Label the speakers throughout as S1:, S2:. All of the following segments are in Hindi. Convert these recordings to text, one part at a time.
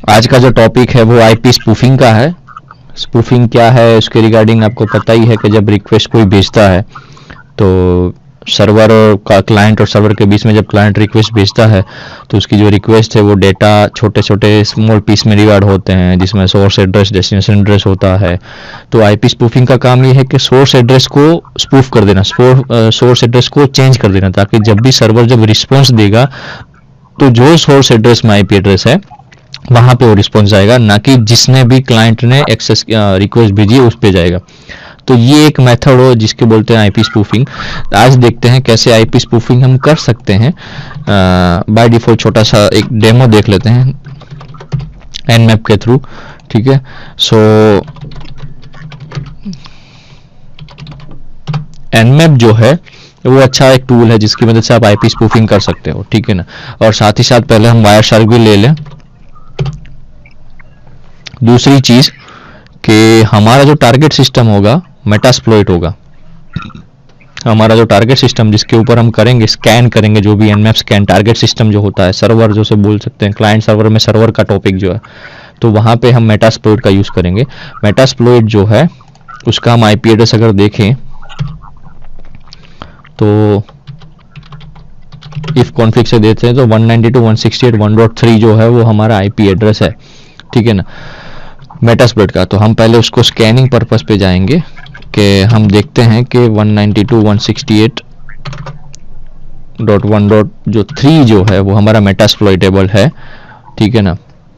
S1: आज का जो टॉपिक है वो आईपी स्पूफिंग का है। स्पूफिंग क्या है उसके रिगार्डिंग आपको पता ही है कि जब रिक्वेस्ट कोई भेजता है तो सर्वर का क्लाइंट और सर्वर के बीच में जब क्लाइंट रिक्वेस्ट भेजता है तो उसकी जो रिक्वेस्ट है वो डेटा छोटे छोटे स्मॉल पीस में डिवाइड होते हैं, जिसमें सोर्स एड्रेस डेस्टिनेशन एड्रेस होता है। तो आईपी स्पूफिंग का काम ये है कि सोर्स एड्रेस को स्पूफ कर देना, सोर्स एड्रेस को चेंज कर देना, ताकि जब भी सर्वर जब रिस्पॉन्स देगा तो जो सोर्स एड्रेस में आईपी एड्रेस है वहां पे वो रिस्पॉन्स जाएगा, ना कि जिसने भी क्लाइंट ने एक्सेस रिक्वेस्ट भेजी है उस पे जाएगा। तो ये एक मेथड हो जिसके बोलते हैं आईपी स्पूफिंग। आज देखते हैं कैसे आईपी स्पूफिंग हम कर सकते हैं। बाय डिफॉल्ट छोटा सा एक डेमो देख लेते हैं एनमैप के थ्रू, ठीक है। सो एनमैप जो है वो अच्छा एक टूल है जिसकी मदद से आप आईपी स्पूफिंग कर सकते हो, ठीक है ना। और साथ ही साथ पहले हम वायरशार्क भी ले लें। दूसरी चीज कि हमारा जो टारगेट सिस्टम होगा मेटास्प्लॉइट होगा। हमारा जो टारगेट सिस्टम जिसके ऊपर हम करेंगे स्कैन करेंगे, जो भी एनमैप स्कैन टारगेट सिस्टम जो होता है, सर्वर जो से बोल सकते हैं, क्लाइंट सर्वर में सर्वर का टॉपिक जो है, तो वहां पे हम मेटास्प्लॉइट का यूज करेंगे। मेटास्प्लॉइट जो है उसका हम आईपी एड्रेस अगर देखें तो इफ कॉन्फिग से देते हैं तो 192.168.1.3 जो है वो हमारा आईपी एड्रेस है, ठीक है ना, मेटास्प्लॉइट का। तो हम पहले उसको स्कैनिंग पर्पस पे जाएंगे कि हम देखते हैं कि 192.168.1.3 जो है वो हमारा मेटास्प्लॉइटेबल है, ठीक है ना।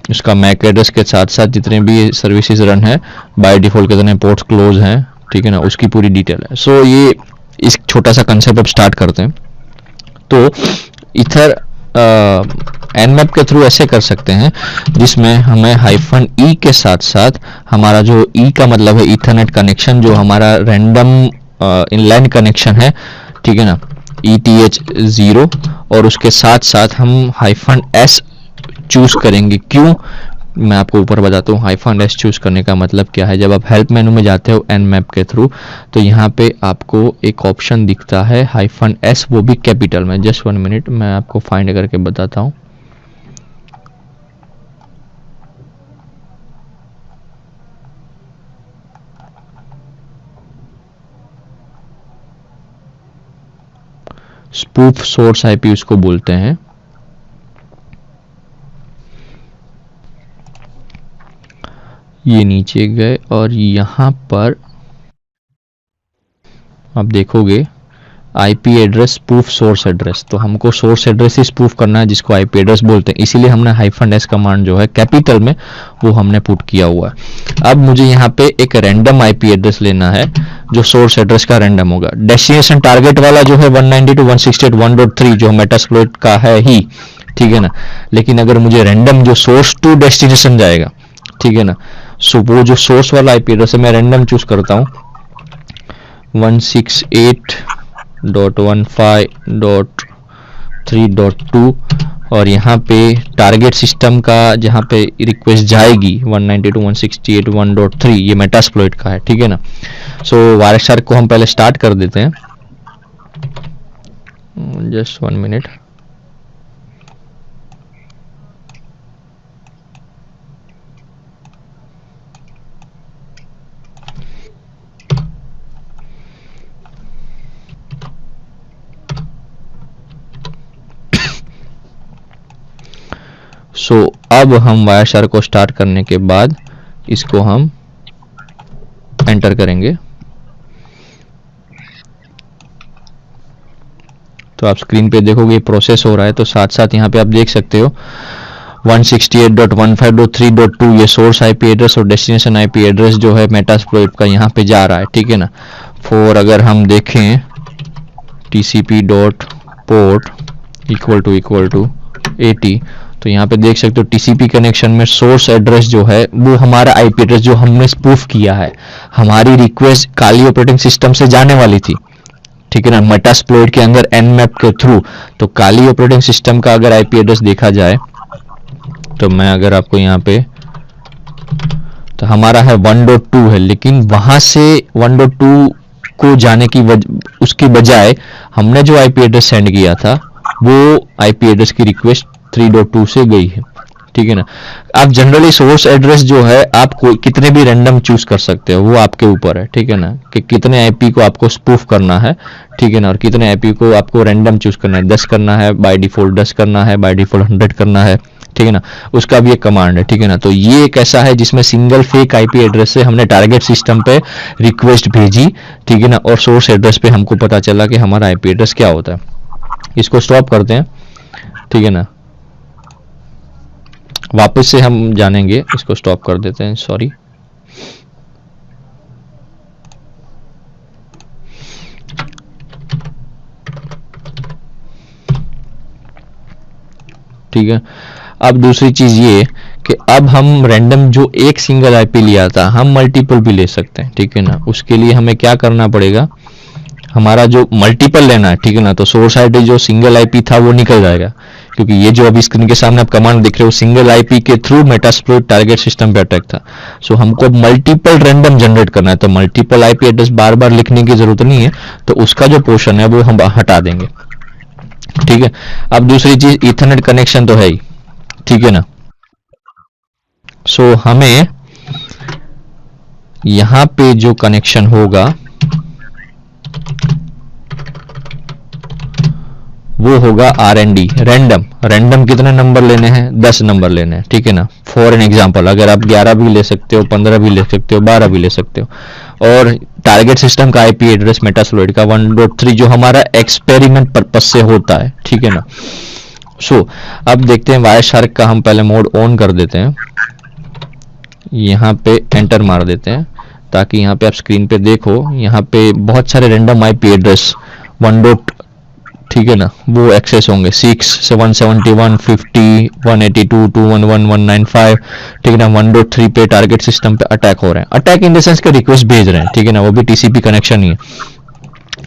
S1: उसका मैक एड्रेस के साथ साथ जितने भी सर्विसेज रन है बाय डिफॉल्ट कितने पोर्ट्स क्लोज हैं, ठीक है ना, उसकी पूरी डिटेल है। सो ये इस छोटा सा कंसेप्ट अब स्टार्ट करते हैं। तो इथर एनमैप के थ्रू ऐसे कर सकते हैं जिसमें हमें -e के साथ साथ हमारा जो e का मतलब है ईथरनेट कनेक्शन, जो हमारा रैंडम इनलाइन कनेक्शन है, ठीक है ना, ETH0, और उसके साथ साथ हम -s चूज करेंगे। क्यों, मैं आपको ऊपर बताता हूँ। -s चूज करने का मतलब क्या है। जब आप हेल्प मेनू में जाते हो एनमैप के थ्रू तो यहाँ पे आपको एक ऑप्शन दिखता है -s, वो भी कैपिटल में। जस्ट 1 मिनट मैं आपको फाइंड करके बताता हूँ। स्पूफ सोर्स आईपी उसको बोलते हैं। ये नीचे गए और यहाँ पर आप देखोगे IP address spoof source address. तो हमको सोर्स एड्रेस ही स्पूफ करना है जिसको आईपी एड्रेस बोलते हैं, इसीलिए हमने -s कमांड जो है कैपिटल में वो हमने पुट किया हुआ है। अब मुझे यहाँ पे एक रैंडम आईपी एड्रेस लेना है जो सोर्स एड्रेस का रैंडम होगा। डेस्टिनेशन टारगेट वाला जो है 192.168.1.3 जो मेटास्प्लॉइट का है ही, ठीक है ना। लेकिन अगर मुझे रैंडम जो सोर्स टू डेस्टिनेशन जाएगा, ठीक है ना, सो वो जो सोर्स वाला आईपी एड्रेस है मैं रैंडम चूज करता हूँ 168.15.3.2 और यहाँ पे टारगेट सिस्टम का जहाँ पे रिक्वेस्ट जाएगी 192.168.1.3 ये मेटास्प्लॉइट का है, ठीक है ना। सो वायरशार्क को हम पहले स्टार्ट कर देते हैं। Just 1 minute. सो अब हम वायरशार्क को स्टार्ट करने के बाद इसको हम एंटर करेंगे तो आप स्क्रीन पे देखोगे प्रोसेस हो रहा है। तो साथ साथ यहाँ पे आप देख सकते हो 168.15.3.2 ये सोर्स आईपी एड्रेस और डेस्टिनेशन आईपी एड्रेस जो है मेटास्प्लॉइट का यहाँ पे जा रहा है, ठीक है ना। फॉर अगर हम देखें TCP.port == 80 तो यहाँ पे देख सकते हो टीसीपी कनेक्शन में सोर्स एड्रेस जो है वो हमारा आईपी एड्रेस जो हमने स्पूफ किया है। हमारी रिक्वेस्ट काली ऑपरेटिंग सिस्टम से जाने वाली थी, ठीक है ना, मेटास्प्लॉइट के अंदर एनमैप के थ्रू। तो काली ऑपरेटिंग सिस्टम का अगर आईपी एड्रेस देखा जाए तो मैं अगर आपको यहाँ पे, तो हमारा है 1.2 है, लेकिन वहां से 1.2 को जाने की उसके बजाय हमने जो आईपी एड्रेस सेंड किया था वो आईपी एड्रेस की रिक्वेस्ट 3.2 से गई है, ठीक है ना। आप जनरली सोर्स एड्रेस जो है आप कितने भी रैंडम चूज कर सकते हो, वो आपके ऊपर है, ठीक है ना, कि कितने आईपी को आपको स्पूफ करना है, ठीक है ना, और कितने आईपी को आपको रैंडम चूज करना है। 10 करना है बाय डिफॉल्ट, 10 करना है बाय डिफॉल्ट, 100 करना है, ठीक है ना, उसका भी एक कमांड है, ठीक है ना। तो ये एक ऐसा है जिसमें सिंगल फेक आईपी एड्रेस से हमने टारगेट सिस्टम पे रिक्वेस्ट भेजी, ठीक है ना, और सोर्स एड्रेस पे हमको पता चला कि हमारा आईपी एड्रेस क्या होता है। इसको स्टॉप करते हैं, ठीक है ना, वापस से हम जानेंगे, इसको स्टॉप कर देते हैं, सॉरी। ठीक है, अब दूसरी चीज ये कि अब हम रैंडम जो एक सिंगल आईपी लिया था हम मल्टीपल भी ले सकते हैं, ठीक है ना। उसके लिए हमें क्या करना पड़ेगा, हमारा जो मल्टीपल लेना है, ठीक है ना, तो सोर्स आईडी जो सिंगल आईपी था वो निकल जाएगा, क्योंकि ये जो अभी स्क्रीन के सामने आप कमांड दिख रहे हो सिंगल आईपी के थ्रू मेटास्प्लोइट टारगेट सिस्टम पे अटैक था। सो हमको मल्टीपल रैंडम जनरेट करना है, तो मल्टीपल आईपी एड्रेस बार बार लिखने की जरूरत नहीं है, तो उसका जो पोर्शन है वो हम हटा देंगे, ठीक है। अब दूसरी चीज ईथरनेट कनेक्शन तो है ही, ठीक है ना। सो हमें यहां पे जो कनेक्शन होगा वो होगा RND, रैंडम। रैंडम कितने नंबर लेने हैं, 10 नंबर लेने हैं, ठीक है ना। फॉर एन एग्जांपल अगर आप 11 भी ले सकते हो, 15 भी ले सकते हो, 12 भी ले सकते हो। और टारगेट सिस्टम का आईपी एड्रेस मेटास्प्लोइट का 1.3 जो हमारा एक्सपेरिमेंट पर्पस से होता है, ठीक है ना। सो अब देखते हैं वायरशार्क का हम पहले मोड ऑन कर देते हैं, यहाँ पे एंटर मार देते हैं ताकि यहाँ पे आप स्क्रीन पे देखो, यहाँ पे बहुत सारे रैंडम आईपी एड्रेस 1. ठीक है ना, वो एक्सेस होंगे 6, 171, 50, 182, 211, 195, ठीक है ना। 1.3 पे टारगेट सिस्टम पे अटैक हो रहे हैं, अटैक इन द सेंस के रिक्वेस्ट भेज रहे हैं, ठीक है ना, वो भी टीसीपी कनेक्शन ही है।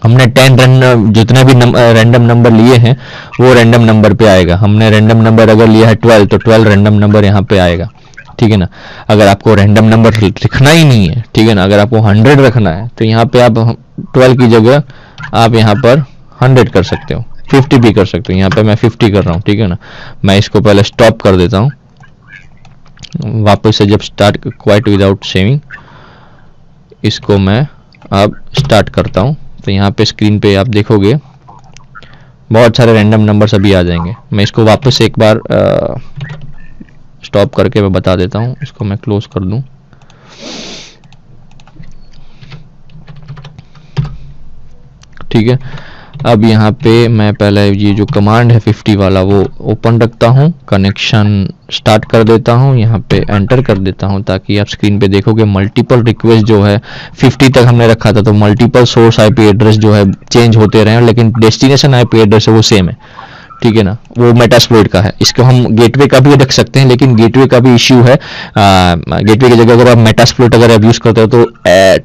S1: हमने 10 रैंडम जितने भी रैंडम नंबर लिए हैं वो रैंडम नंबर पे आएगा। हमने रैंडम नंबर अगर लिया है 12 तो 12 रैंडम नंबर यहाँ पे आएगा, ठीक है ना। अगर आपको रैंडम नंबर लिखना ही नहीं है, ठीक है ना, अगर आपको 100 रखना है तो यहाँ पे आप 12 की जगह आप यहाँ पर 100 कर सकते हो, 50 भी कर सकते हो। यहाँ पे मैं 50 कर रहा हूँ, ठीक है ना। मैं इसको पहले स्टॉप कर देता हूँ, वापस से जब स्टार्ट क्वाइट विदाउट सेविंग इसको मैं अब स्टार्ट करता हूँ तो यहाँ पे स्क्रीन पे आप देखोगे बहुत सारे रैंडम नंबर्स अभी आ जाएंगे। मैं इसको वापस से एक बार स्टॉप करके मैं बता देता हूँ, इसको मैं क्लोज कर दूँ। ठीक है, अब यहाँ पे मैं पहले ये जो कमांड है 50 वाला वो ओपन रखता हूँ, कनेक्शन स्टार्ट कर देता हूँ, यहाँ पे एंटर कर देता हूँ ताकि आप स्क्रीन पे देखोगे मल्टीपल रिक्वेस्ट जो है 50 तक हमने रखा था, तो मल्टीपल सोर्स आईपी एड्रेस जो है चेंज होते रहे, लेकिन डेस्टिनेशन आईपी एड्रेस है वो सेम है, ठीक है ना, वो मेटास्प्लोइट का है। इसको हम गेटवे का भी रख सकते हैं, लेकिन गेटवे का भी इश्यू है। गेटवे की जगह अगर आप मेटास्प्लोइट अगर आप यूज करते हो तो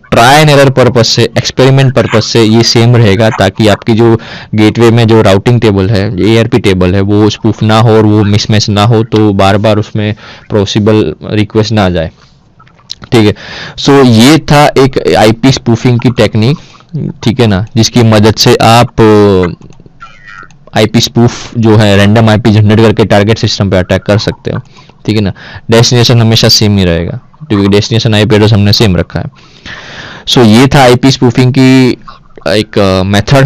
S1: ट्राई एंड एरर पर्पज से, एक्सपेरिमेंट पर्पज से ये सेम रहेगा, ताकि आपकी जो गेटवे में जो राउटिंग टेबल है, ARP टेबल है, वो स्पूफ ना हो और वो मिसमैच ना हो, तो बार बार उसमें पॉसिबल रिक्वेस्ट ना आ जाए, ठीक है। सो ये था एक आईपी स्पूफिंग की टेक्निक, ठीक है ना, जिसकी मदद से आप आईपी स्पूफ जो है रैंडम आईपी जनरेट करके टारगेट सिस्टम पे अटैक कर सकते हो, ठीक है ना। डेस्टिनेशन हमेशा सेम ही रहेगा क्योंकि डेस्टिनेशन आईपी एड्रेस हमने सेम रखा है। सो ये था आईपी स्पूफिंग की एक मेथड।